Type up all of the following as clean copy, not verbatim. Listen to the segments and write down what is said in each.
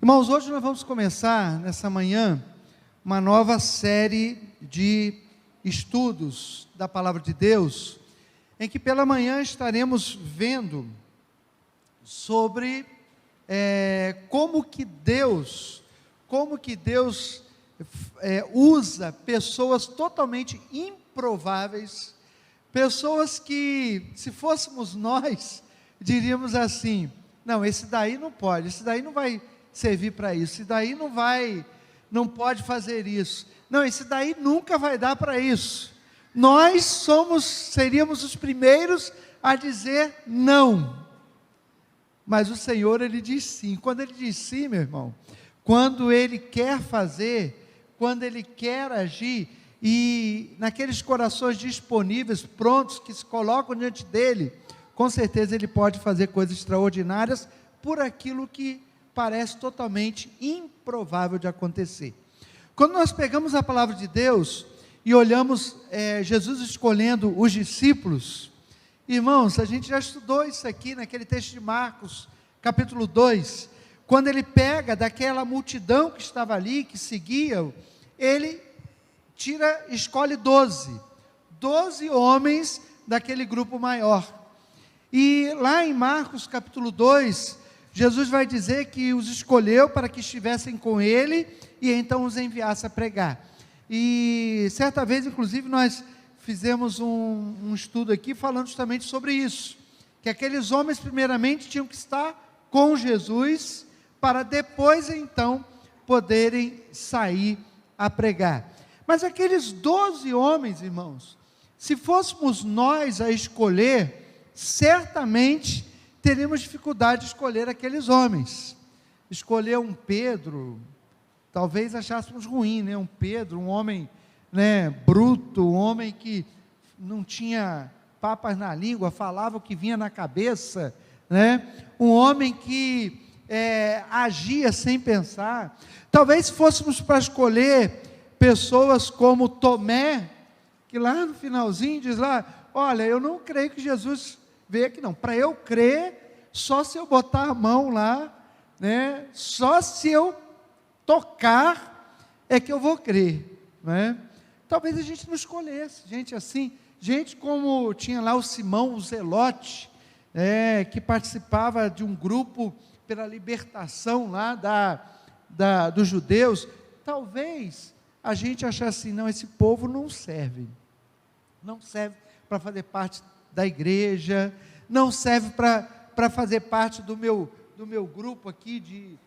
Irmãos, hoje nós vamos começar, nessa manhã, uma nova série de estudos da Palavra de Deus, em que pela manhã estaremos vendo sobre como que Deus usa pessoas totalmente improváveis, pessoas que, se fôssemos nós, diríamos assim: não, esse daí não pode, esse daí não vai servir para isso, esse daí não pode fazer isso, não, esse daí nunca vai dar para isso. Nós seríamos os primeiros a dizer não, mas o Senhor, Ele diz sim. Quando Ele diz sim, meu irmão, quando Ele quer fazer, quando Ele quer agir, e naqueles corações disponíveis, prontos, que se colocam diante dEle, com certeza Ele pode fazer coisas extraordinárias, por aquilo que parece totalmente improvável de acontecer. Quando nós pegamos a palavra de Deus, e olhamos Jesus escolhendo os discípulos, irmãos, a gente já estudou isso aqui naquele texto de Marcos, capítulo 2, quando ele pega daquela multidão que estava ali, que seguia, ele escolhe 12 homens daquele grupo maior, e lá em Marcos capítulo 2, Jesus vai dizer que os escolheu para que estivessem com ele, e então os enviasse a pregar. E certa vez, inclusive, nós fizemos um estudo aqui, falando justamente sobre isso, que aqueles homens primeiramente tinham que estar com Jesus, para depois então poderem sair a pregar. Mas aqueles 12 homens, irmãos, se fôssemos nós a escolher, certamente teríamos dificuldade de escolher aqueles homens. Escolher um Pedro, talvez achássemos ruim, né? Um Pedro, um homem, né, bruto, um homem que não tinha papas na língua, falava o que vinha na cabeça, né? Um homem que agia sem pensar. Talvez se fôssemos para escolher pessoas como Tomé, que lá no finalzinho diz lá: olha, eu não creio que Jesus veio aqui não, para eu crer, só se eu botar a mão lá, né? Só se eu tocar é que eu vou crer, né? Talvez a gente não escolhesse gente assim, gente como tinha lá o Simão, o Zelote, que participava de um grupo pela libertação lá dos judeus. Talvez a gente achasse assim: não, esse povo não serve para fazer parte da igreja, não serve para fazer parte do meu grupo aqui,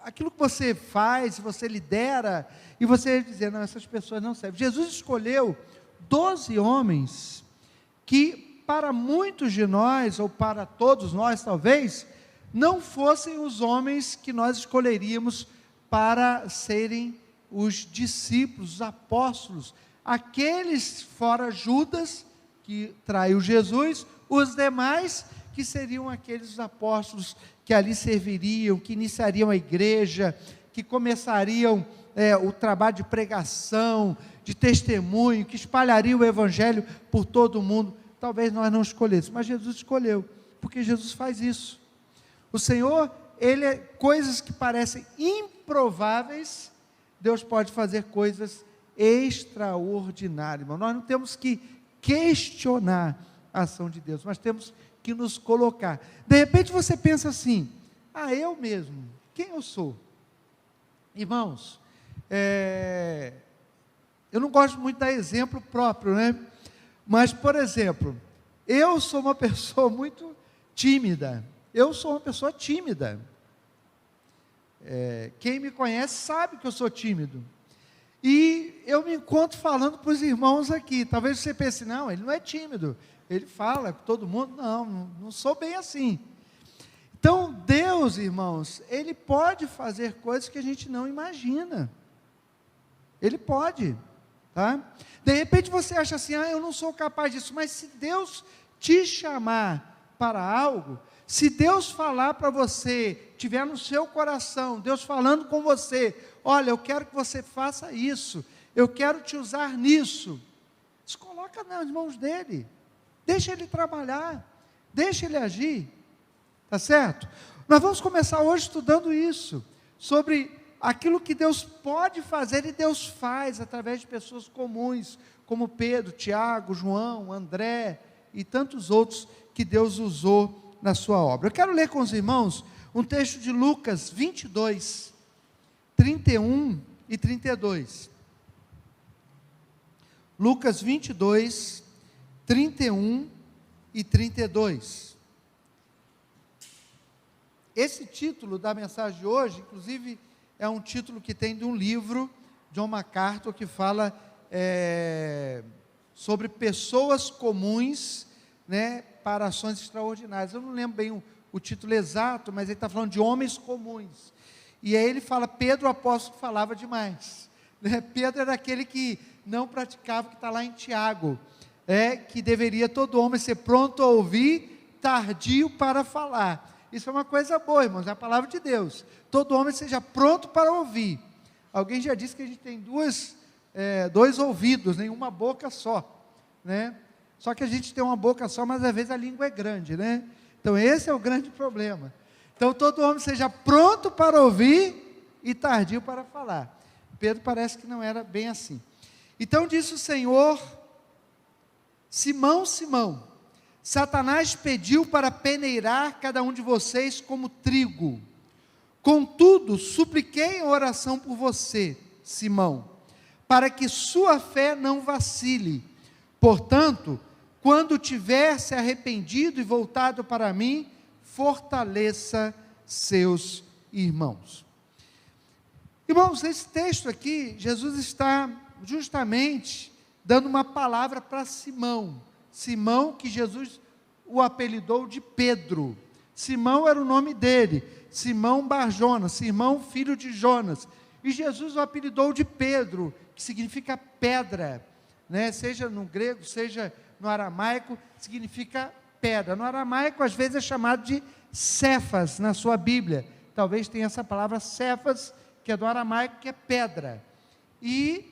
aquilo que você faz, você lidera, e você dizer: não, essas pessoas não servem. Jesus escolheu 12 homens, que para muitos de nós, ou para todos nós talvez, não fossem os homens que nós escolheríamos para serem os discípulos, os apóstolos, aqueles fora Judas, que traiu Jesus, os demais que seriam aqueles apóstolos que ali serviriam, que iniciariam a igreja, que começariam o trabalho de pregação, de testemunho, que espalhariam o evangelho por todo o mundo. Talvez nós não escolhêssemos, mas Jesus escolheu, porque Jesus faz isso. O Senhor, coisas que parecem improváveis, Deus pode fazer coisas extraordinárias, irmão. Nós não temos que questionar a ação de Deus, mas temos que nos colocar. De repente você pensa assim: eu mesmo, quem eu sou? Irmãos, eu não gosto muito de dar exemplo próprio, né? Mas, por exemplo, eu sou uma pessoa muito tímida. Quem me conhece sabe que eu sou tímido. E eu me encontro falando para os irmãos aqui. Talvez você pense: não, ele não é tímido, ele fala com todo mundo. Não sou bem assim. Então Deus, irmãos, Ele pode fazer coisas que a gente não imagina. Ele pode, tá? De repente você acha assim: eu não sou capaz disso. Mas se Deus te chamar para algo, se Deus falar para você, tiver no seu coração, Deus falando com você: olha, eu quero que você faça isso, eu quero te usar nisso, se coloca nas mãos dEle, deixa Ele trabalhar, deixa Ele agir, tá certo? Nós vamos começar hoje estudando isso, sobre aquilo que Deus pode fazer e Deus faz através de pessoas comuns, como Pedro, Tiago, João, André e tantos outros que Deus usou na sua obra. Eu quero ler com os irmãos um texto de Lucas 22, 31 e 32. Lucas 22, 31 e 32. Esse título da mensagem de hoje, inclusive, é um título que tem de um livro, John MacArthur, que fala sobre pessoas comuns, né, para ações extraordinárias. Eu não lembro bem o título exato, mas ele está falando de homens comuns. E aí ele fala, Pedro, o apóstolo, falava demais. Né? Pedro era aquele que não praticava, que está lá em Tiago, que deveria todo homem ser pronto a ouvir, tardio para falar. Isso é uma coisa boa, irmãos, é a palavra de Deus. Todo homem seja pronto para ouvir. Alguém já disse que a gente tem dois ouvidos, nem uma boca só, né? Só que a gente tem uma boca só, mas às vezes a língua é grande, né? Então esse é o grande problema. Então todo homem seja pronto para ouvir e tardio para falar. Pedro parece que não era bem assim. Então disse o Senhor, Simão, Simão, Satanás pediu para peneirar cada um de vocês como trigo. Contudo, supliquei em oração por você, Simão, para que sua fé não vacile. Portanto, quando tiver se arrependido e voltado para mim, fortaleça seus irmãos. Irmãos, esse texto aqui, Jesus está justamente dando uma palavra para Simão. Simão, que Jesus o apelidou de Pedro. Simão era o nome dele, Simão Bar-Jonas, Simão filho de Jonas. E Jesus o apelidou de Pedro, que significa pedra, né? Seja no grego, seja no aramaico, significa pedra. No aramaico, às vezes é chamado de Cefas, na sua Bíblia. Talvez tenha essa palavra Cefas, que é do aramaico, que é pedra. E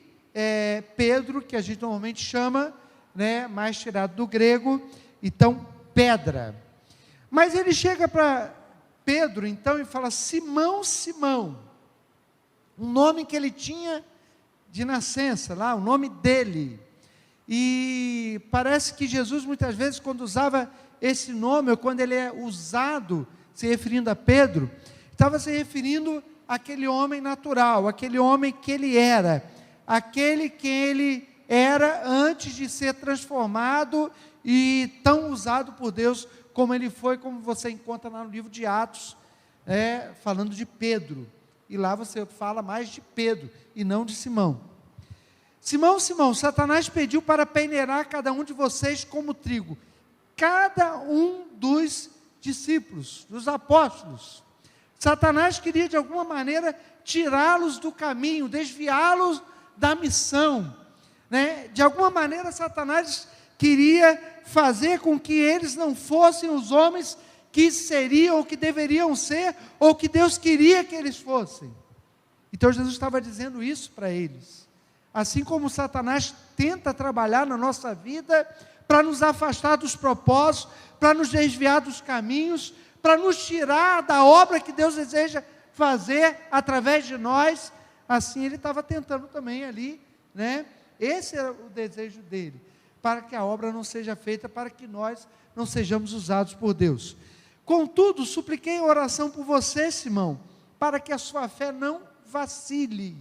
Pedro, que a gente normalmente chama, né, mais tirado do grego, então, pedra. Mas ele chega para Pedro, então, e fala, Simão, Simão, um nome que ele tinha de nascença, lá, o nome dele. E parece que Jesus, muitas vezes, quando usava esse nome, ou quando ele é usado, se referindo a Pedro, estava se referindo àquele homem natural, aquele homem que ele era, aquele que ele era antes de ser transformado e tão usado por Deus como ele foi, como você encontra lá no livro de Atos, falando de Pedro. E lá você fala mais de Pedro e não de Simão. Simão, Simão, Satanás pediu para peneirar cada um de vocês como trigo. Cada um dos discípulos, dos apóstolos. Satanás queria de alguma maneira tirá-los do caminho, desviá-los da missão, né? De alguma maneira Satanás queria fazer com que eles não fossem os homens que seriam, ou que deveriam ser, ou que Deus queria que eles fossem. Então Jesus estava dizendo isso para eles. Assim como Satanás tenta trabalhar na nossa vida, para nos afastar dos propósitos, para nos desviar dos caminhos, para nos tirar da obra que Deus deseja fazer através de nós, assim ele estava tentando também ali, né? Esse era o desejo dele, para que a obra não seja feita, para que nós não sejamos usados por Deus. Contudo, supliquei em oração por você, Simão, para que a sua fé não vacile,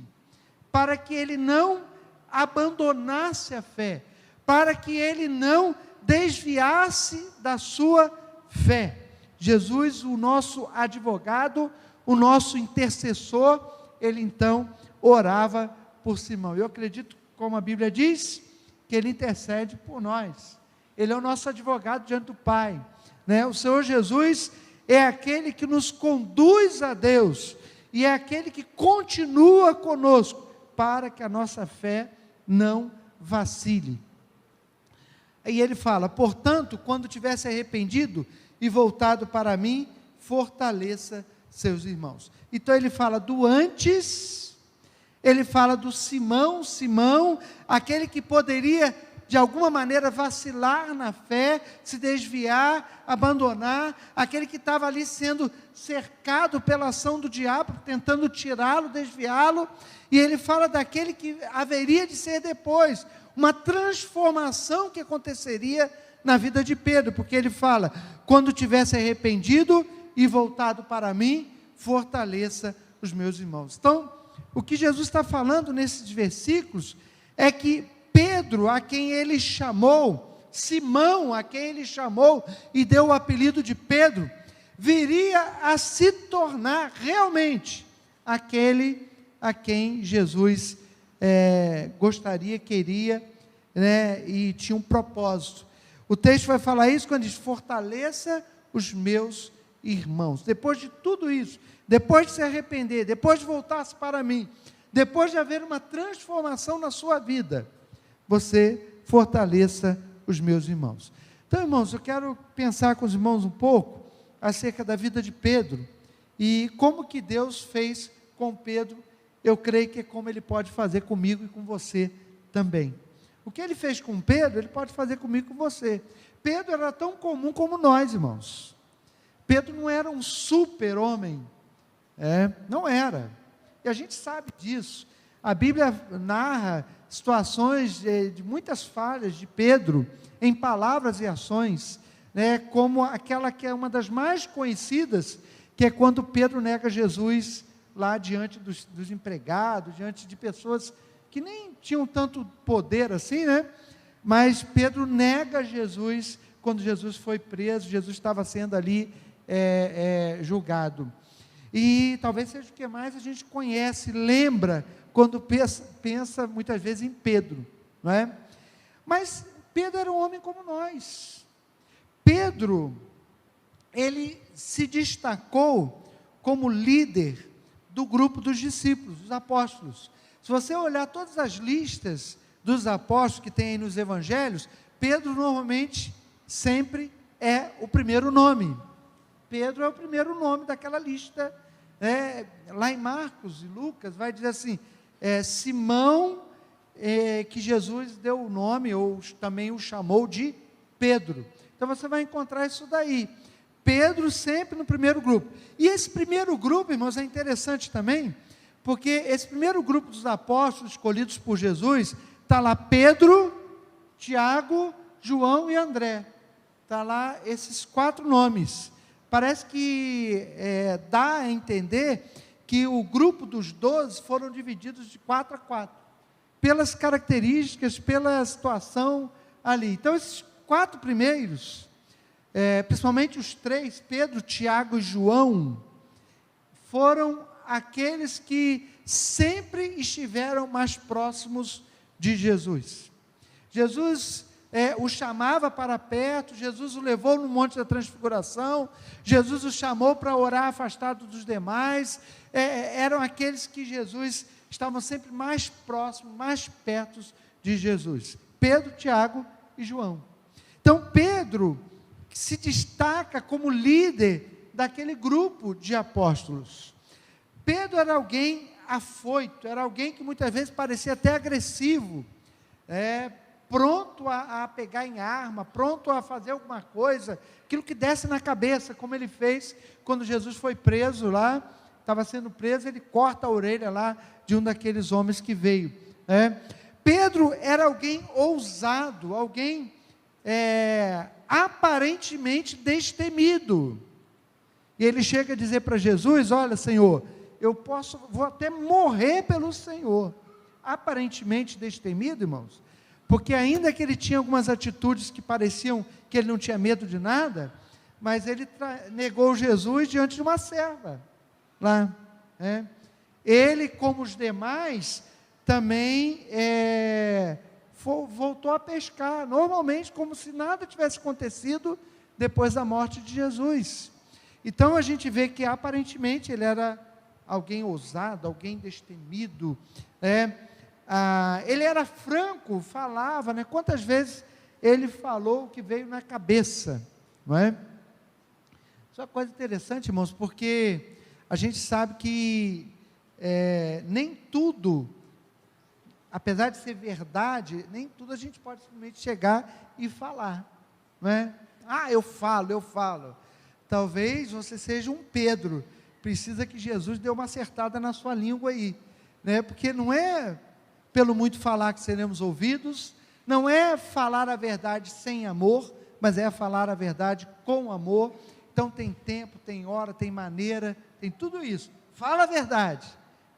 para que ele não abandonasse a fé, para que ele não desviasse da sua fé. Jesus, o nosso advogado, o nosso intercessor, ele então orava por Simão. Eu acredito, como a Bíblia diz, que ele intercede por nós. Ele é o nosso advogado diante do Pai, né? O Senhor Jesus é aquele que nos conduz a Deus, e é aquele que continua conosco, para que a nossa fé não vacile. E ele fala, portanto, quando tiver se arrependido e voltado para mim, fortaleça seus irmãos. Então ele fala do antes, ele fala do Simão, aquele que poderia de alguma maneira vacilar na fé, se desviar, abandonar, aquele que estava ali sendo cercado pela ação do diabo, tentando tirá-lo, desviá-lo, e ele fala daquele que haveria de ser depois, uma transformação que aconteceria na vida de Pedro, porque ele fala, quando tivesse arrependido e voltado para mim, fortaleça os meus irmãos. Então, o que Jesus está falando nesses versículos, é que Pedro, a quem ele chamou, Simão, a quem ele chamou, e deu o apelido de Pedro, viria a se tornar realmente, aquele a quem Jesus gostaria, queria, e tinha um propósito. O texto vai falar isso quando diz, fortaleça os meus irmãos. Depois de tudo isso, depois de se arrepender, depois de voltar-se para mim, depois de haver uma transformação na sua vida, você fortaleça os meus irmãos. Então, irmãos, eu quero pensar com os irmãos um pouco acerca da vida de Pedro e como que Deus fez com Pedro. Eu creio que é como Ele pode fazer comigo e com você também. O que Ele fez com Pedro, Ele pode fazer comigo e com você. Pedro era tão comum como nós, irmãos. Pedro não era um super-homem, não era. E a gente sabe disso. A Bíblia narra situações de muitas falhas de Pedro, em palavras e ações, como aquela que é uma das mais conhecidas, que é quando Pedro nega Jesus lá diante dos empregados, diante de pessoas que nem tinham tanto poder assim, mas Pedro nega Jesus, quando Jesus foi preso, Jesus estava sendo ali julgado. E talvez seja o que mais a gente conhece, lembra, quando pensa muitas vezes em Pedro, não é? Mas Pedro era um homem como nós. Pedro, ele se destacou como líder do grupo dos discípulos, dos apóstolos. Se você olhar todas as listas dos apóstolos que tem aí nos evangelhos, Pedro normalmente sempre é o primeiro nome. Pedro é o primeiro nome daquela lista. Lá em Marcos e Lucas vai dizer assim, Simão, que Jesus deu o nome, ou também o chamou de Pedro. Então você vai encontrar isso daí. Pedro sempre no primeiro grupo. E esse primeiro grupo, irmãos, é interessante também, porque esse primeiro grupo dos apóstolos escolhidos por Jesus, está lá Pedro, Tiago, João e André. Está lá esses 4 nomes. Parece que dá a entender que o grupo dos 12 foram divididos de 4 a 4, pelas características, pela situação ali. Então, esses 4 primeiros, principalmente os 3, Pedro, Tiago e João, foram aqueles que sempre estiveram mais próximos de Jesus. Jesus o chamava para perto, Jesus o levou no Monte da Transfiguração, Jesus o chamou para orar afastado dos demais, eram aqueles que Jesus estavam sempre mais próximos, mais perto de Jesus. Pedro, Tiago e João. Então Pedro se destaca como líder daquele grupo de apóstolos. Pedro era alguém afoito, era alguém que muitas vezes parecia até agressivo, pronto a pegar em arma, pronto a fazer alguma coisa, aquilo que desse na cabeça, como ele fez quando Jesus foi preso lá, estava sendo preso, ele corta a orelha lá de um daqueles homens que veio. Pedro era alguém ousado, alguém aparentemente destemido, e ele chega a dizer para Jesus, olha Senhor, vou até morrer pelo Senhor. Aparentemente destemido, irmãos, porque ainda que ele tinha algumas atitudes que pareciam que ele não tinha medo de nada, mas ele negou Jesus diante de uma serva, lá, ele, como os demais, também voltou a pescar, normalmente como se nada tivesse acontecido depois da morte de Jesus. Então a gente vê que aparentemente ele era alguém ousado, alguém destemido, ele era franco, falava, quantas vezes ele falou o que veio na cabeça, não é? Isso é uma coisa interessante, irmãos, porque a gente sabe que nem tudo apesar de ser verdade, nem tudo a gente pode simplesmente chegar e falar, não é? Eu falo. Talvez você seja um Pedro, precisa que Jesus dê uma acertada na sua língua aí, né? Porque não é pelo muito falar que seremos ouvidos, não é falar a verdade sem amor, mas é falar a verdade com amor. Então tem tempo, tem hora, tem maneira, tem tudo isso. Fala a verdade,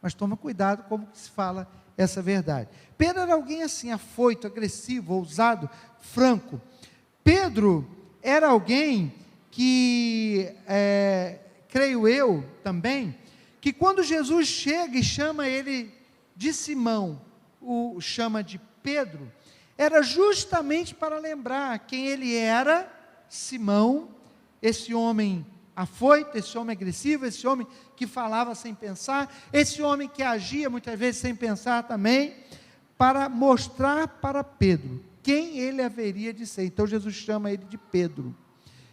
mas toma cuidado como que se fala essa verdade. Pedro era alguém assim, afoito, agressivo, ousado, franco. Pedro era alguém que, creio eu também, que quando Jesus chega e chama ele de Simão, o chama de Pedro, era justamente para lembrar quem ele era, Simão, esse homem afoito, esse homem agressivo, esse homem que falava sem pensar, esse homem que agia muitas vezes sem pensar também, para mostrar para Pedro quem ele haveria de ser. Então Jesus chama ele de Pedro.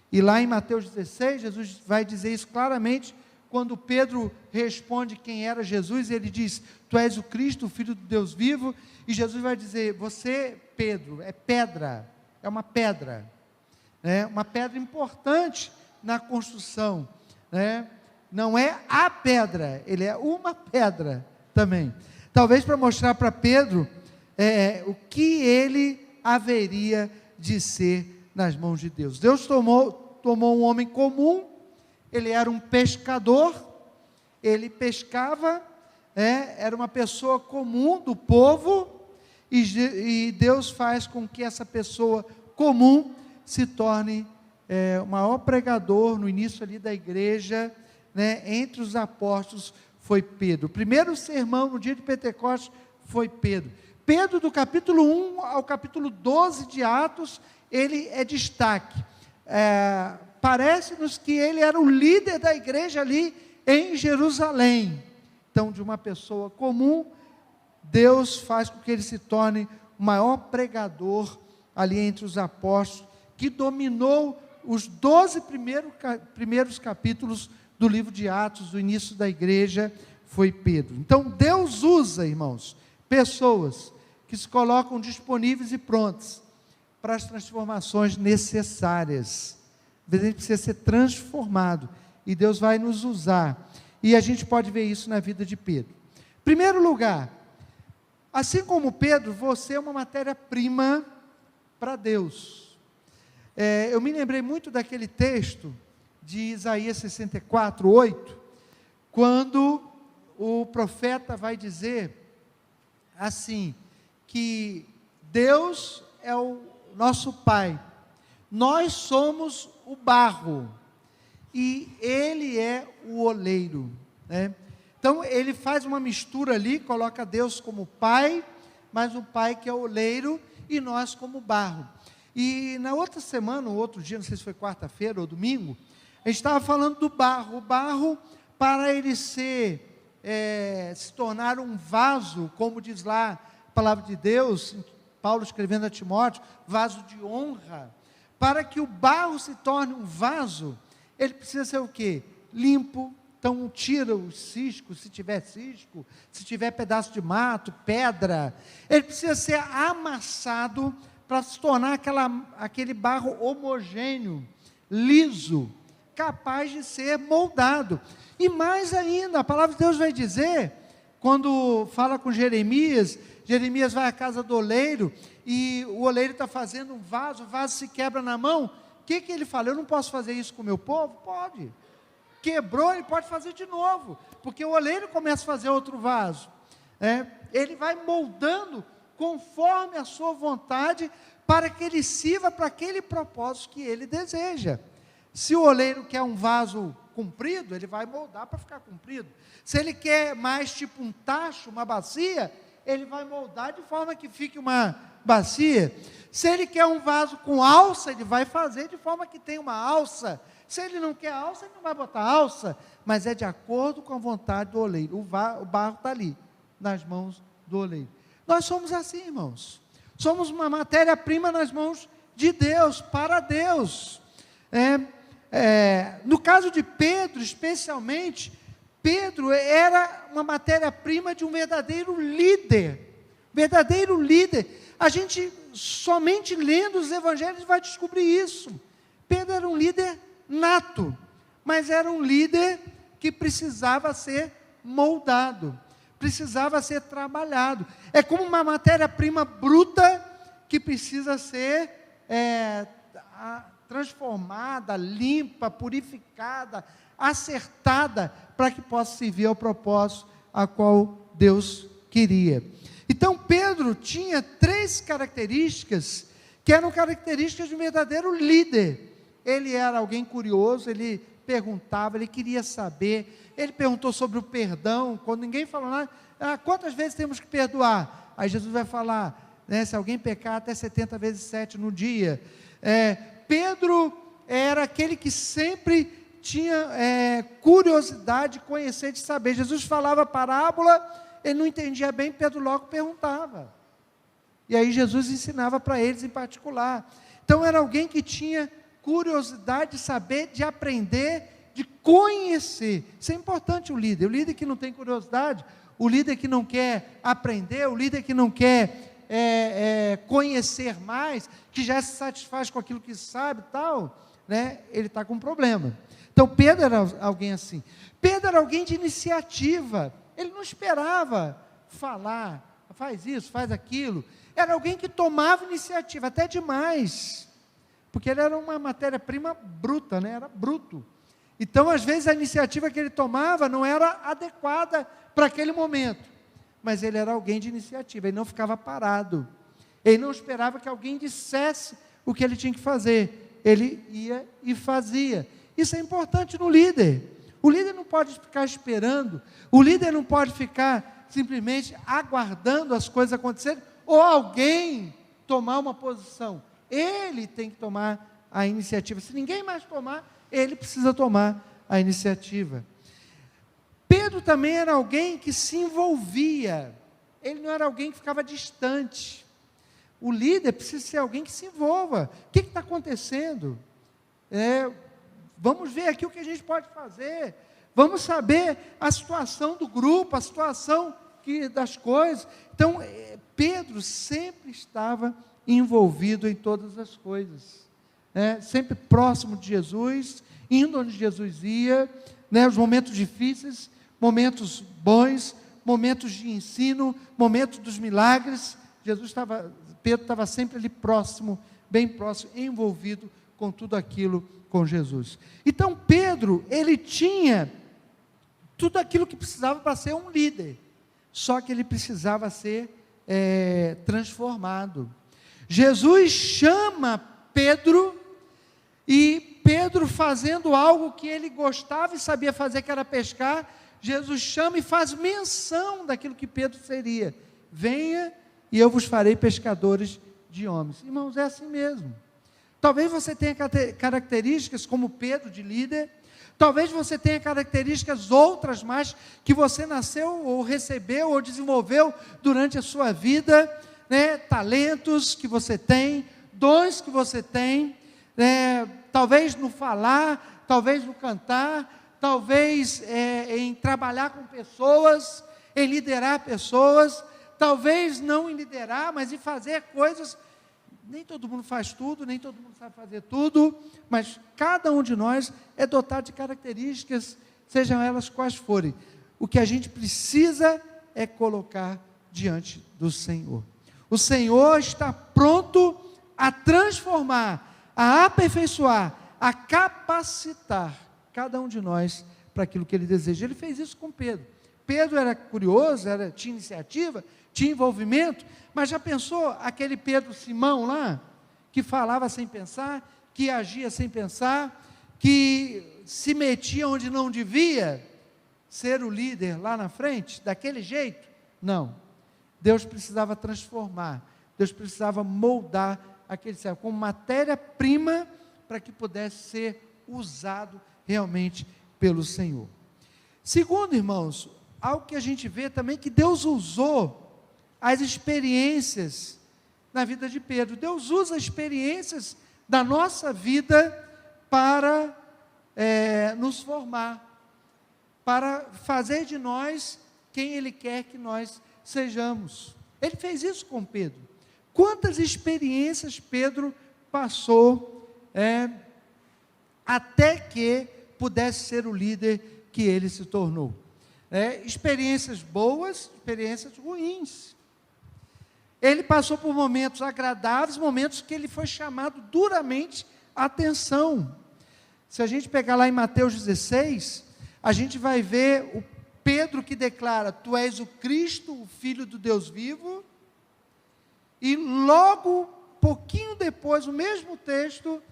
E lá em Mateus 16, Jesus vai dizer isso claramente, quando Pedro responde quem era Jesus, ele diz: tu és o Cristo, o Filho do Deus vivo, e Jesus vai dizer: você, Pedro, é pedra, é uma pedra importante na construção, né? Não é a pedra, ele é uma pedra também, talvez para mostrar para Pedro o que ele haveria de ser nas mãos de Deus. Deus tomou um homem comum, ele era um pescador, ele pescava, era uma pessoa comum do povo, e Deus faz com que essa pessoa comum se torne o maior pregador no início ali da igreja, né? Entre os apóstolos foi Pedro. O primeiro sermão no dia de Pentecostes foi Pedro. Pedro, do capítulo 1 ao capítulo 12 de Atos, ele é destaque. Parece-nos que ele era o líder da igreja ali em Jerusalém. Então, de uma pessoa comum, Deus faz com que ele se torne o maior pregador ali entre os apóstolos, que dominou os 12 primeiros capítulos do livro de Atos, do início da igreja, foi Pedro. Então, Deus usa, irmãos, pessoas que se colocam disponíveis e prontas para as transformações necessárias. Às vezes a gente precisa ser transformado, e Deus vai nos usar, e a gente pode ver isso na vida de Pedro. Em primeiro lugar, assim como Pedro, você é uma matéria-prima para Deus. Eu me lembrei muito daquele texto de Isaías 64, 8, quando o profeta vai dizer assim, que Deus é o nosso Pai, nós somos o barro, e Ele é o oleiro, né? Então ele faz uma mistura ali, coloca Deus como Pai, mas o Pai que é o oleiro, e nós como barro. E na outra semana, ou outro dia, não sei se foi quarta-feira ou domingo, a gente estava falando do barro. O barro, para ele se tornar um vaso, como diz lá a palavra de Deus, Paulo escrevendo a Timóteo, vaso de honra. Para que o barro se torne um vaso, ele precisa ser o quê? Limpo. Então tira os ciscos, se tiver cisco, se tiver pedaço de mato, pedra. Ele precisa ser amassado para se tornar aquele barro homogêneo, liso, capaz de ser moldado. E mais ainda, a palavra de Deus vai dizer, quando fala com Jeremias, Jeremias vai à casa do oleiro, e o oleiro está fazendo um vaso, o vaso se quebra na mão. O que ele fala? Eu não posso fazer isso com o meu povo? Pode. Quebrou, ele pode fazer de novo, porque o oleiro começa a fazer outro vaso. Ele vai moldando conforme a sua vontade, para que ele sirva para aquele propósito que ele deseja. Se o oleiro quer um vaso comprido, ele vai moldar para ficar comprido. Se ele quer mais tipo um tacho, uma bacia, ele vai moldar de forma que fique uma bacia. Se ele quer um vaso com alça, ele vai fazer de forma que tenha uma alça. Se ele não quer alça, ele não vai botar alça, mas é de acordo com a vontade do oleiro. O barro está ali, nas mãos do oleiro. Nós somos assim, irmãos. Somos uma matéria-prima nas mãos de Deus, para Deus. No caso de Pedro, especialmente, Pedro era uma matéria-prima de um verdadeiro líder Verdadeiro líder, a gente somente lendo os evangelhos vai descobrir isso. Pedro era um líder nato, mas era um líder que precisava ser moldado, precisava ser trabalhado. É como uma matéria-prima bruta que precisa ser transformada, limpa, purificada, acertada, para que possa servir ao propósito a qual Deus queria. Então Pedro tinha 3 características, que eram características de um verdadeiro líder. Ele era alguém curioso, ele perguntava, ele queria saber, ele perguntou sobre o perdão, quando ninguém falou nada, quantas vezes temos que perdoar? Aí Jesus vai falar, se alguém pecar até 70 vezes 7 no dia. Pedro era aquele que sempre tinha curiosidade de conhecer, de saber. Jesus falava parábola, ele não entendia bem, Pedro logo perguntava. E aí Jesus ensinava para eles em particular. Então era alguém que tinha curiosidade de saber, de aprender, de conhecer. Isso é importante o líder que não tem curiosidade, o líder que não quer aprender, o líder que não quer conhecer mais, que já se satisfaz com aquilo que sabe e tal, ele está com um problema. Então Pedro era alguém assim. Pedro era alguém de iniciativa, ele não esperava falar, faz isso, faz aquilo, era alguém que tomava iniciativa, até demais, porque ele era uma matéria-prima bruta, era bruto. Então às vezes a iniciativa que ele tomava não era adequada para aquele momento, mas ele era alguém de iniciativa, ele não ficava parado, ele não esperava que alguém dissesse o que ele tinha que fazer, ele ia e fazia. Isso é importante no líder. O líder não pode ficar esperando, o líder não pode ficar simplesmente aguardando as coisas acontecerem, ou alguém tomar uma posição. Ele tem que tomar a iniciativa. Se ninguém mais tomar, ele precisa tomar a iniciativa. Pedro também era alguém que se envolvia, ele não era alguém que ficava distante. O líder precisa ser alguém que se envolva. O que está acontecendo? Vamos ver aqui o que a gente pode fazer, vamos saber a situação do grupo, a situação das coisas. Então, Pedro sempre estava envolvido em todas as coisas, sempre próximo de Jesus, indo onde Jesus ia, os momentos difíceis, momentos bons, momentos de ensino, momentos dos milagres, Pedro estava sempre ali próximo, bem próximo, envolvido com tudo aquilo, com Jesus. Então Pedro, ele tinha tudo aquilo que precisava para ser um líder, só que ele precisava ser transformado. Jesus chama Pedro, e Pedro fazendo algo que ele gostava e sabia fazer, que era pescar, Jesus chama e faz menção daquilo que Pedro seria: venha e eu vos farei pescadores de homens. Irmãos, é assim mesmo. Talvez você tenha características como Pedro, de líder, talvez você tenha características outras mais, que você nasceu, ou recebeu, ou desenvolveu durante a sua vida, talentos que você tem, dons que você tem, talvez no falar, talvez no cantar, talvez em trabalhar com pessoas, em liderar pessoas, talvez não em liderar, mas em fazer coisas. Nem todo mundo faz tudo, nem todo mundo sabe fazer tudo, mas cada um de nós é dotado de características, sejam elas quais forem. O que a gente precisa é colocar diante do Senhor. O Senhor está pronto a transformar, a aperfeiçoar, a capacitar cada um de nós para aquilo que Ele deseja. Ele fez isso com Pedro. Pedro era curioso, tinha iniciativa, tinha envolvimento, mas já pensou aquele Pedro Simão lá, que falava sem pensar, que agia sem pensar, que se metia onde não devia ser o líder lá na frente, daquele jeito? Não. Deus precisava transformar, Deus precisava moldar aquele ser como matéria-prima para que pudesse ser usado realmente pelo Senhor. Segundo, irmãos, algo que a gente vê também, que Deus usou as experiências na vida de Pedro. Deus usa experiências da nossa vida para nos formar, para fazer de nós quem Ele quer que nós sejamos. Ele fez isso com Pedro. Quantas experiências Pedro passou até que pudesse ser o líder que ele se tornou. Experiências boas, experiências ruins. Ele passou por momentos agradáveis, momentos que ele foi chamado duramente a atenção. Se a gente pegar lá em Mateus 16, a gente vai ver o Pedro que declara: tu és o Cristo, o Filho do Deus vivo. E logo, pouquinho depois, o mesmo texto,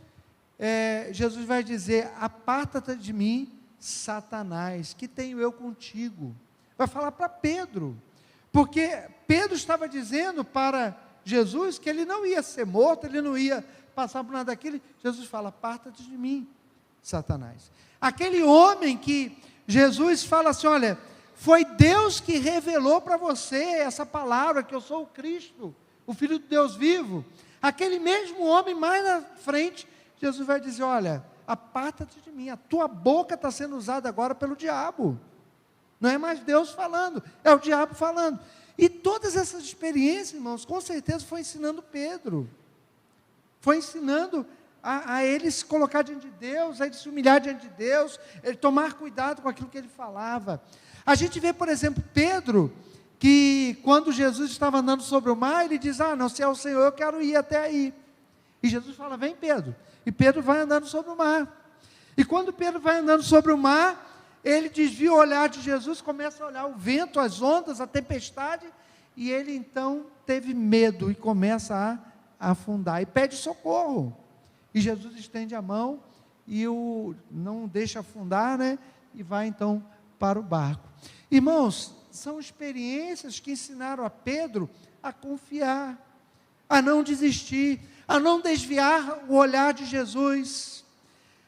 Jesus vai dizer: aparta-te de mim, Satanás, que tenho eu contigo. Vai falar para Pedro, porque Pedro estava dizendo para Jesus que ele não ia ser morto, ele não ia passar por nada daquilo. Jesus fala: aparta-te de mim, Satanás. Aquele homem que Jesus fala assim: olha, foi Deus que revelou para você essa palavra, que eu sou o Cristo, o Filho de Deus vivo. Aquele mesmo homem, mais na frente, Jesus vai dizer: olha, aparta-te de mim, a tua boca está sendo usada agora pelo diabo. Não é mais Deus falando, é o diabo falando. E todas essas experiências, irmãos, com certeza foi ensinando Pedro. Foi ensinando a ele se colocar diante de Deus, a ele se humilhar diante de Deus, ele tomar cuidado com aquilo que ele falava. A gente vê, por exemplo, Pedro, que quando Jesus estava andando sobre o mar, ele diz: não, se é o Senhor, eu quero ir até aí. E Jesus fala: vem, Pedro. E Pedro vai andando sobre o mar. E quando Pedro vai andando sobre o mar, ele desvia o olhar de Jesus, começa a olhar o vento, as ondas, a tempestade, e ele então teve medo e começa a afundar, e pede socorro. E Jesus estende a mão e não deixa afundar, e vai então para o barco. Irmãos, são experiências que ensinaram a Pedro a confiar, a não desistir, a não desviar o olhar de Jesus.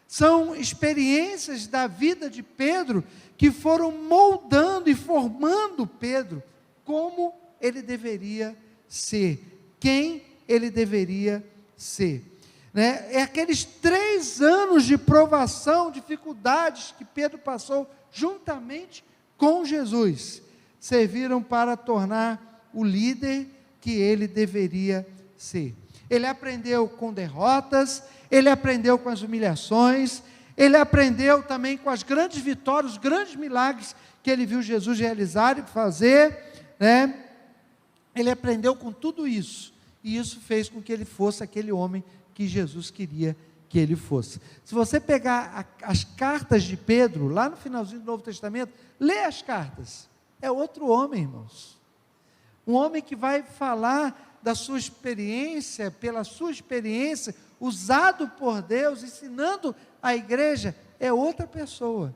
São experiências da vida de Pedro que foram moldando e formando Pedro como ele deveria ser, quem ele deveria ser. É aqueles 3 anos de provação, dificuldades que Pedro passou juntamente com Jesus, serviram para tornar o líder que ele deveria ser. Ele aprendeu com derrotas, ele aprendeu com as humilhações, ele aprendeu também com as grandes vitórias, os grandes milagres que ele viu Jesus realizar e fazer, Ele aprendeu com tudo isso, e isso fez com que ele fosse aquele homem que Jesus queria que ele fosse. Se você pegar as cartas de Pedro, lá no finalzinho do Novo Testamento, lê as cartas, é outro homem, irmãos. Um homem que vai falar da sua experiência, pela sua experiência, usado por Deus, ensinando a igreja, é outra pessoa.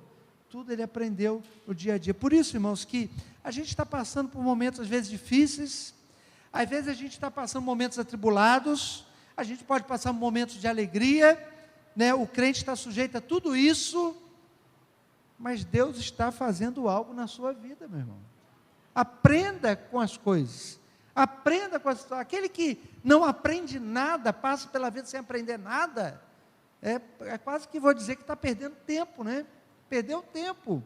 Tudo ele aprendeu no dia a dia. Por isso, irmãos, que a gente está passando por momentos às vezes difíceis, às vezes a gente está passando momentos atribulados, a gente pode passar momentos de alegria, o crente está sujeito a tudo isso, mas Deus está fazendo algo na sua vida, meu irmão. Aprenda com as coisas, aprenda com a situação. Aquele que não aprende nada, passa pela vida sem aprender nada, é quase que vou dizer que está perdendo tempo, Perdeu tempo,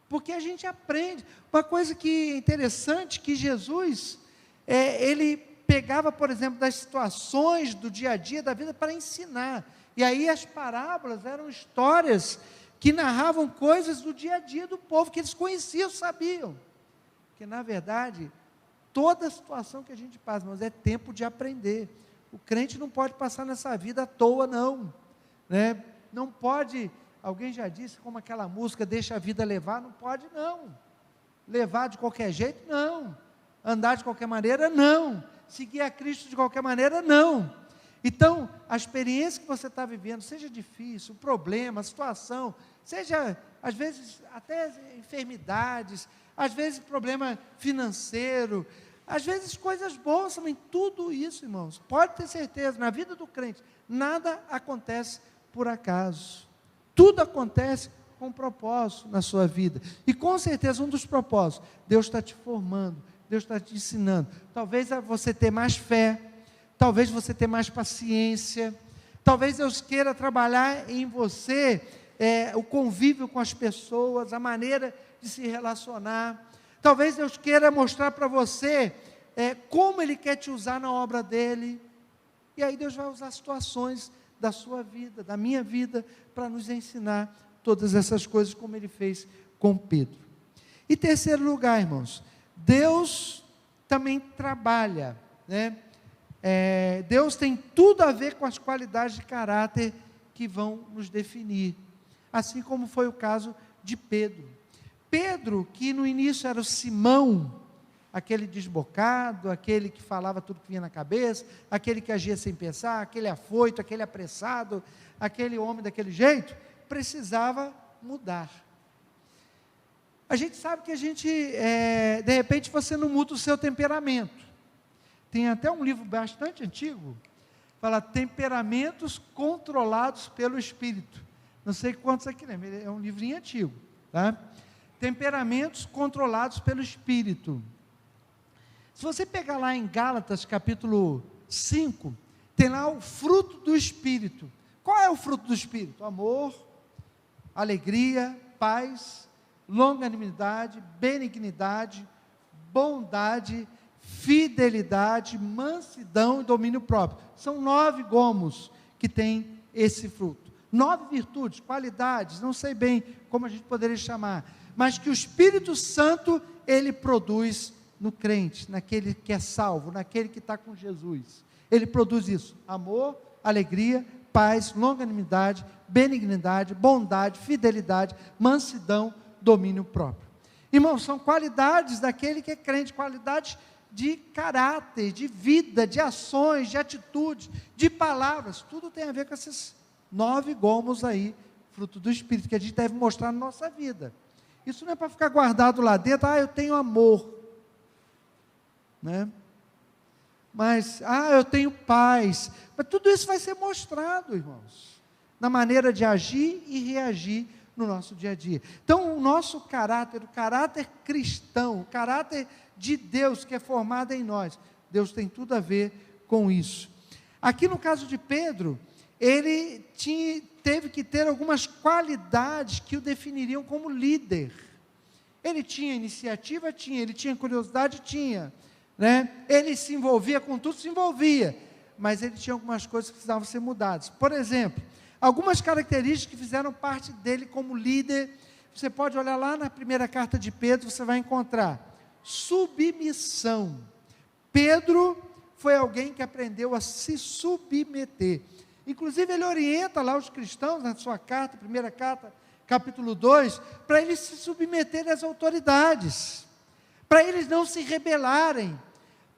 porque a gente aprende. Uma coisa que é interessante, que Jesus, ele pegava, por exemplo, das situações do dia a dia da vida para ensinar, e aí as parábolas eram histórias que narravam coisas do dia a dia do povo, que eles conheciam, sabiam, que na verdade, toda situação que a gente passa, mas é tempo de aprender. O crente não pode passar nessa vida à toa, não, não pode, alguém já disse, como aquela música, deixa a vida levar, não pode não, levar de qualquer jeito, não, andar de qualquer maneira, não, seguir a Cristo de qualquer maneira, não. Então, a experiência que você está vivendo, seja difícil, o problema, a situação, seja, às vezes, até enfermidades, às vezes problema financeiro, às vezes coisas boas também, tudo isso, irmãos, pode ter certeza, na vida do crente, nada acontece por acaso, tudo acontece com propósito na sua vida, e com certeza um dos propósitos, Deus está te formando, Deus está te ensinando, talvez a você ter mais fé, talvez você ter mais paciência, talvez Deus queira trabalhar em você, o convívio com as pessoas, a maneira de se relacionar, talvez Deus queira mostrar para você, como Ele quer te usar na obra dEle. E aí Deus vai usar situações da sua vida, da minha vida, para nos ensinar todas essas coisas, como Ele fez com Pedro. E terceiro lugar, irmãos, Deus também trabalha, né? Deus tem tudo a ver com as qualidades de caráter que vão nos definir, assim como foi o caso de Pedro. Pedro, que no início era o Simão, aquele desbocado, aquele que falava tudo que vinha na cabeça, aquele que agia sem pensar, aquele afoito, aquele apressado, aquele homem daquele jeito, precisava mudar. A gente sabe que de repente você não muda o seu temperamento. Tem até um livro bastante antigo, fala Temperamentos Controlados pelo Espírito. Não sei quantos aqui lembram, é um livrinho antigo, tá? Temperamentos Controlados pelo Espírito. Se você pegar lá em Gálatas capítulo 5, tem lá o fruto do Espírito. Qual é o fruto do Espírito? Amor, alegria, paz, longanimidade, benignidade, bondade, fidelidade, mansidão e domínio próprio. São 9 gomos que tem esse fruto. 9 virtudes, qualidades, não sei bem como a gente poderia chamar, mas que o Espírito Santo, ele produz no crente, naquele que é salvo, naquele que está com Jesus. Ele produz isso: amor, alegria, paz, longanimidade, benignidade, bondade, fidelidade, mansidão, domínio próprio. Irmãos, são qualidades daquele que é crente, qualidades de caráter, de vida, de ações, de atitudes, de palavras, tudo tem a ver com esses 9 gomos aí, fruto do Espírito, que a gente deve mostrar na nossa vida. Isso não é para ficar guardado lá dentro, eu tenho amor, né? Mas, eu tenho paz, mas tudo isso vai ser mostrado, irmãos, na maneira de agir e reagir no nosso dia a dia. Então, o nosso caráter, o caráter cristão, o caráter de Deus que é formado em nós, Deus tem tudo a ver com isso. Aqui no caso de Pedro, ele teve que ter algumas qualidades que o definiriam como líder. Ele tinha iniciativa? Tinha. Ele tinha curiosidade? Tinha, né? Ele se envolvia com tudo? Se envolvia, mas ele tinha algumas coisas que precisavam ser mudadas. Por exemplo, algumas características que fizeram parte dele como líder. Você pode olhar lá na primeira carta de Pedro, você vai encontrar submissão. Pedro foi alguém que aprendeu a se submeter. Inclusive ele orienta lá os cristãos na sua carta, primeira carta, capítulo 2, para eles se submeterem às autoridades, para eles não se rebelarem,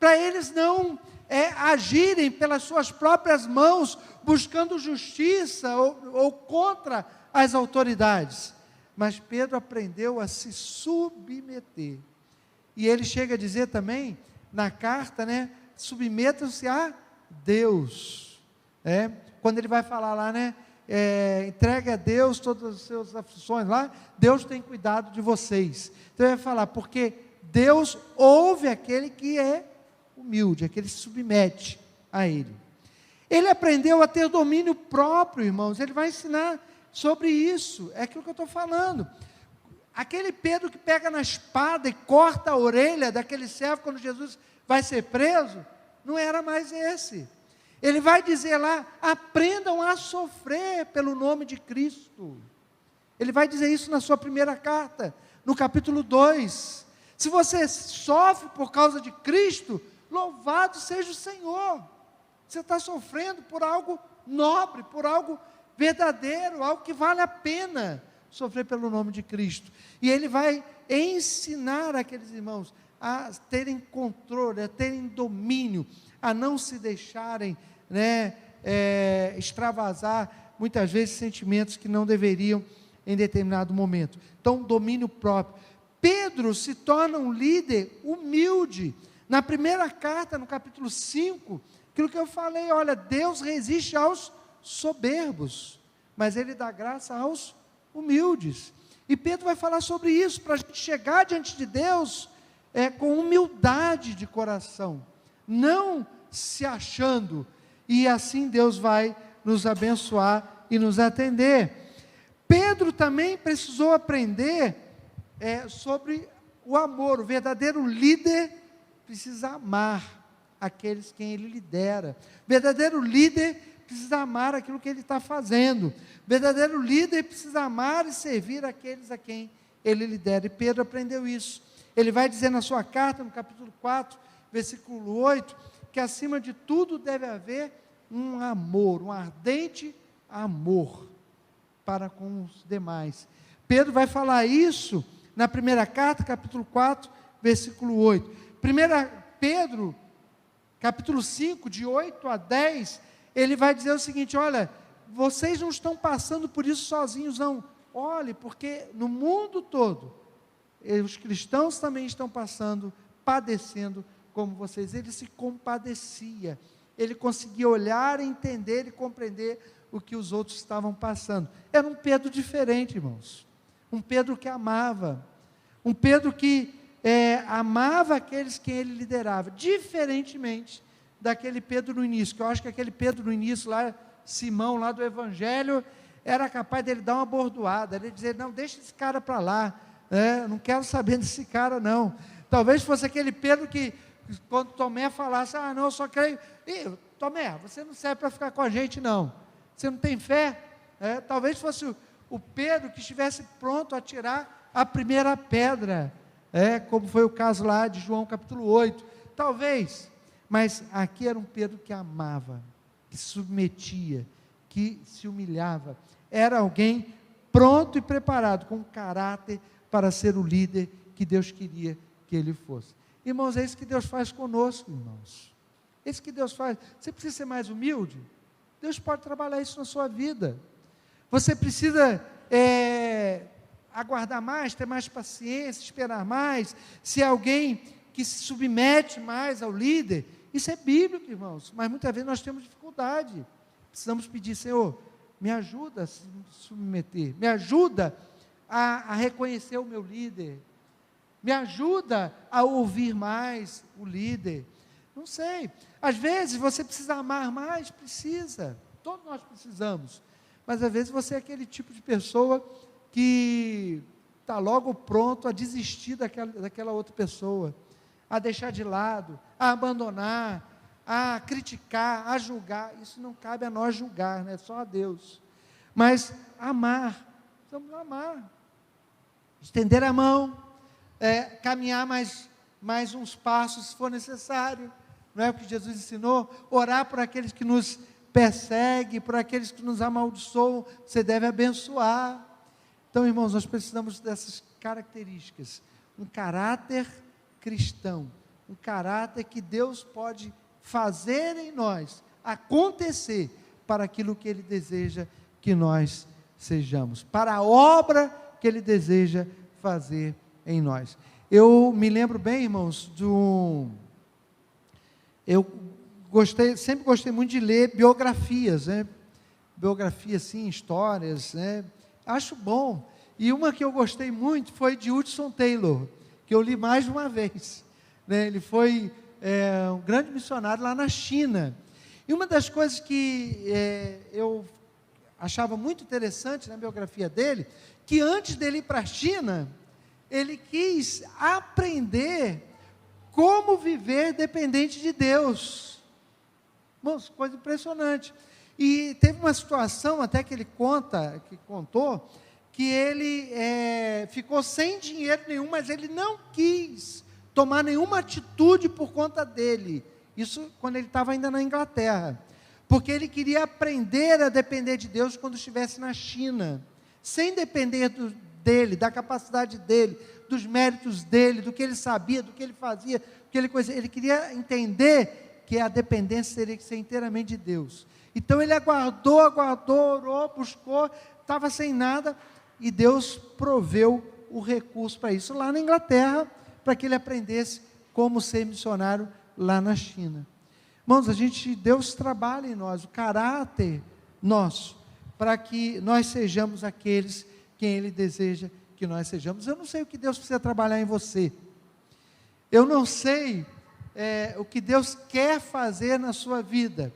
para eles não agirem pelas suas próprias mãos, buscando justiça ou contra as autoridades. Mas Pedro aprendeu a se submeter. E ele chega a dizer também, na carta, né, submetam-se a Deus. Quando ele vai falar lá, né, entregue a Deus todas as suas aflições lá, Deus tem cuidado de vocês. Então ele vai falar, porque Deus ouve aquele que é humilde, aquele que se submete a Ele. Ele aprendeu a ter domínio próprio, irmãos. Ele vai ensinar sobre isso, é aquilo que eu estou falando. Aquele Pedro que pega na espada e corta a orelha daquele servo quando Jesus vai ser preso, não era mais esse. Ele vai dizer lá, aprendam a sofrer pelo nome de Cristo. Ele vai dizer isso na sua primeira carta, no capítulo 2. Se você sofre por causa de Cristo, louvado seja o Senhor. Você está sofrendo por algo nobre, por algo verdadeiro, algo que vale a pena sofrer pelo nome de Cristo. E ele vai ensinar aqueles irmãos a terem controle, a terem domínio, a não se deixarem, extravasar, muitas vezes, sentimentos que não deveriam em determinado momento. Então, domínio próprio. Pedro se torna um líder humilde. Na primeira carta, no capítulo 5, aquilo que eu falei, olha, Deus resiste aos soberbos, mas Ele dá graça aos humildes. E Pedro vai falar sobre isso, para a gente chegar diante de Deus com humildade de coração, não se achando, e assim Deus vai nos abençoar e nos atender. Pedro também precisou aprender sobre o amor. O verdadeiro líder precisa amar aqueles quem ele lidera. O verdadeiro líder precisa amar aquilo que ele está fazendo. O verdadeiro líder precisa amar e servir aqueles a quem ele lidera. E Pedro aprendeu isso. Ele vai dizer na sua carta, no capítulo 4, versículo 8, que acima de tudo deve haver um amor, um ardente amor para com os demais. Pedro vai falar isso na primeira carta, capítulo 4, versículo 8. Pedro, capítulo 5, de 8 a 10, ele vai dizer o seguinte: olha, vocês não estão passando por isso sozinhos, não. Olhe, porque no mundo todo, os cristãos também estão passando, padecendo como vocês. Ele se compadecia, ele conseguia olhar, entender e compreender o que os outros estavam passando. Era um Pedro diferente, irmãos. Um Pedro que amava, um Pedro que amava aqueles que ele liderava, diferentemente daquele Pedro no início, que eu acho que aquele Pedro no início, lá, Simão, lá do Evangelho, era capaz dele dar uma bordoada, ele dizer: não, deixa esse cara para lá, não quero saber desse cara não. Talvez fosse aquele Pedro que, quando Tomé falasse: não, eu só creio, Tomé, você não serve para ficar com a gente não, você não tem fé. Talvez fosse o Pedro que estivesse pronto a tirar a primeira pedra, como foi o caso lá de João capítulo 8, talvez, mas aqui era um Pedro que amava, que se submetia, que se humilhava, era alguém pronto e preparado, com caráter para ser o líder que Deus queria que ele fosse. Irmãos, é isso que Deus faz conosco, irmãos, é isso que Deus faz. Você precisa ser mais humilde? Deus pode trabalhar isso na sua vida. Você precisa aguardar mais, ter mais paciência, esperar mais, ser alguém que se submete mais ao líder. Isso é bíblico, irmãos, mas muitas vezes nós temos dificuldade. Precisamos pedir: Senhor, me ajuda a se submeter, me ajuda a reconhecer o meu líder, me ajuda a ouvir mais o líder. Não sei, às vezes você precisa amar mais, precisa, todos nós precisamos, mas às vezes você é aquele tipo de pessoa que está logo pronto a desistir daquela outra pessoa, a deixar de lado, a abandonar, a criticar, a julgar. Isso não cabe a nós julgar, né? Só a Deus. Mas amar, precisamos amar, estender a mão, caminhar mais uns passos se for necessário, não é o que Jesus ensinou? Orar por aqueles que nos perseguem, por aqueles que nos amaldiçoam, você deve abençoar. Então, irmãos, nós precisamos dessas características, um caráter cristão, um caráter que Deus pode fazer em nós, acontecer para aquilo que Ele deseja que nós sejamos, para a obra que Ele deseja fazer em nós. Eu me lembro bem, irmãos, sempre gostei muito de ler biografias, né? Biografias, sim, histórias, né? Acho bom. E uma que eu gostei muito foi de Hudson Taylor, que eu li mais de uma vez, né? Ele foi um grande missionário lá na China. E uma das coisas que eu achava muito interessante na biografia dele, que antes dele ir para a China, ele quis aprender como viver dependente de Deus. Moço, coisa impressionante. E teve uma situação até que ele contou, que ele ficou sem dinheiro nenhum, mas ele não quis tomar nenhuma atitude por conta dele. Isso quando ele estava ainda na Inglaterra. Porque ele queria aprender a depender de Deus quando estivesse na China, sem depender dele, da capacidade dele, dos méritos dele, do que ele sabia, do que ele fazia, do que ele conhecia. Ele queria entender que a dependência teria que ser inteiramente de Deus. Então ele aguardou, orou, buscou, estava sem nada, e Deus proveu o recurso para isso, lá na Inglaterra, para que ele aprendesse como ser missionário lá na China. Irmãos, Deus trabalha em nós, o caráter nosso, para que nós sejamos aqueles quem Ele deseja que nós sejamos. Eu não sei o que Deus precisa trabalhar em você, eu não sei o que Deus quer fazer na sua vida,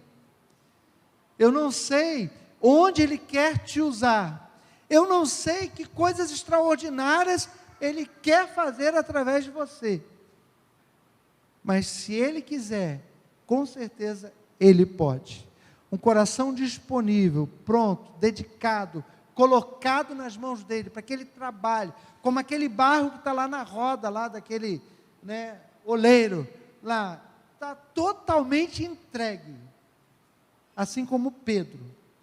eu não sei onde Ele quer te usar, eu não sei que coisas extraordinárias Ele quer fazer através de você, mas se Ele quiser, com certeza Ele pode. Um coração disponível, pronto, dedicado, colocado nas mãos dEle, para que Ele trabalhe, como aquele barro que está lá na roda, lá daquele, oleiro, lá, está totalmente entregue, assim como Pedro,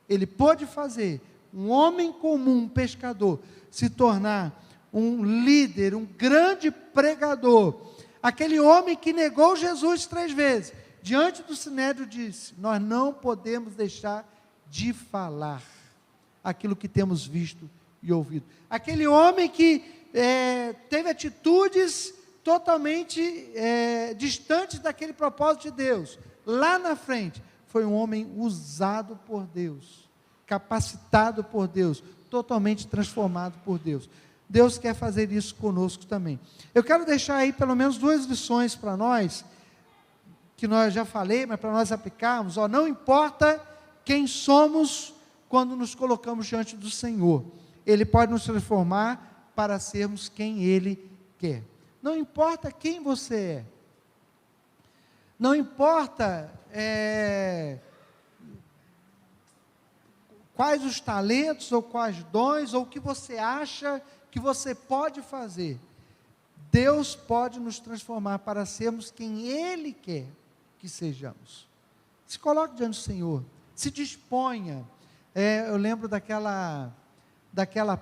ele pôde fazer, um homem comum, um pescador, se tornar um líder, um grande pregador, aquele homem que negou Jesus 3 vezes, diante do Sinédrio disse, nós não podemos deixar de falar aquilo que temos visto e ouvido, aquele homem que teve atitudes totalmente distantes daquele propósito de Deus, lá na frente, foi um homem usado por Deus, capacitado por Deus, totalmente transformado por Deus. Deus quer fazer isso conosco também. Eu quero deixar aí pelo menos 2 lições para nós, que nós já falei, mas para nós aplicarmos, não importa quem somos quando nos colocamos diante do Senhor, Ele pode nos transformar para sermos quem Ele quer. Não importa quem você é, não importa quais os talentos, ou quais dons, ou o que você acha que você pode fazer, Deus pode nos transformar para sermos quem Ele quer que sejamos. Se coloque diante do Senhor, se disponha. Eu lembro daquela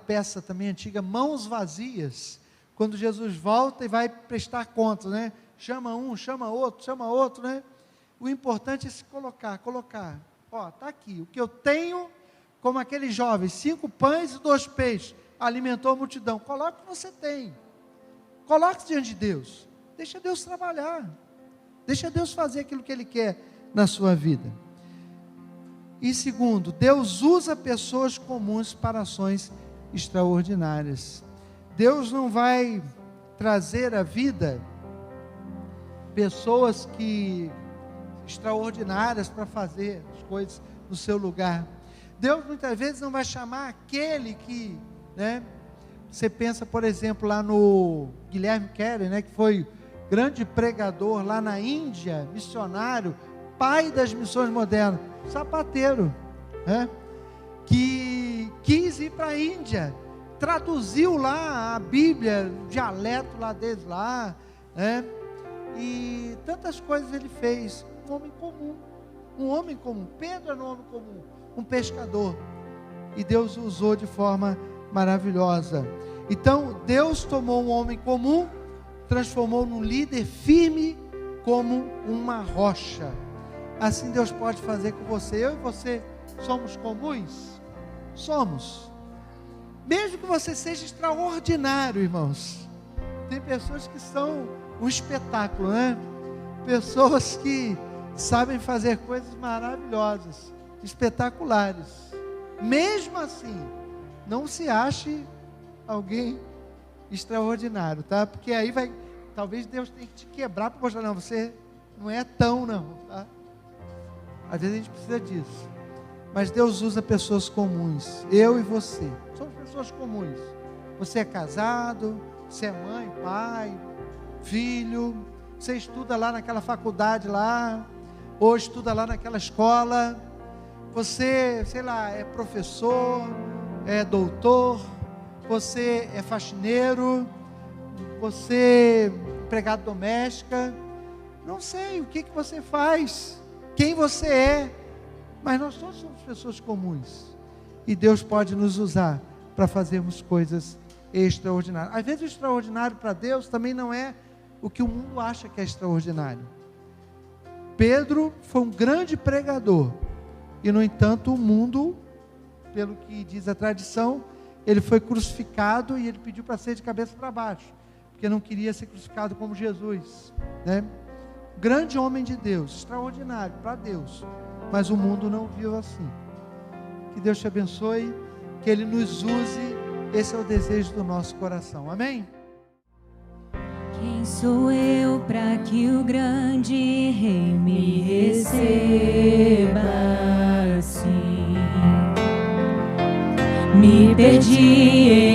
peça também antiga, Mãos Vazias, quando Jesus volta e vai prestar contas, né? Chama um, chama outro, né? O importante é se colocar, está aqui, o que eu tenho, como aqueles jovens, 5 pães e 2 peixes, alimentou a multidão, coloque o que você tem, coloque-se diante de Deus, deixa Deus trabalhar, deixa Deus fazer aquilo que Ele quer na sua vida. E segundo, Deus usa pessoas comuns para ações extraordinárias. Deus não vai trazer à vida pessoas extraordinárias para fazer as coisas no seu lugar. Deus muitas vezes não vai chamar aquele que, você pensa, por exemplo, lá no Guilherme Carey, que foi grande pregador lá na Índia, missionário, pai das missões modernas, sapateiro, que quis ir para a Índia, traduziu lá a Bíblia, o dialeto lá deles lá, e tantas coisas ele fez. Um homem comum, Pedro era um homem comum, um pescador, e Deus o usou de forma maravilhosa. Então Deus tomou um homem comum, transformou num líder firme como uma rocha. Assim Deus pode fazer com você. Eu e você somos comuns? Somos. Mesmo que você seja extraordinário, irmãos. Tem pessoas que são um espetáculo, Pessoas que sabem fazer coisas maravilhosas, espetaculares. Mesmo assim, não se ache alguém extraordinário, tá? Porque aí talvez Deus tenha que te quebrar para mostrar, não, você não é tão, não, tá? Às vezes a gente precisa disso. Mas Deus usa pessoas comuns. Eu e você somos pessoas comuns. Você é casado, você é mãe, pai, filho, você estuda lá naquela faculdade lá, ou estuda lá naquela escola, você, é professor, é doutor, você é faxineiro, você é empregado doméstica, não sei o que você faz, quem você é, mas nós todos somos pessoas comuns, e Deus pode nos usar para fazermos coisas extraordinárias. Às vezes o extraordinário para Deus também não é o que o mundo acha que é extraordinário. Pedro foi um grande pregador, e no entanto o mundo, pelo que diz a tradição, ele foi crucificado e ele pediu para ser de cabeça para baixo, porque não queria ser crucificado como Jesus, grande homem de Deus, extraordinário para Deus, mas o mundo não viu assim. Que Deus te abençoe, que Ele nos use, esse é o desejo do nosso coração, amém? Quem sou eu para que o grande Rei me receba assim? Me perdi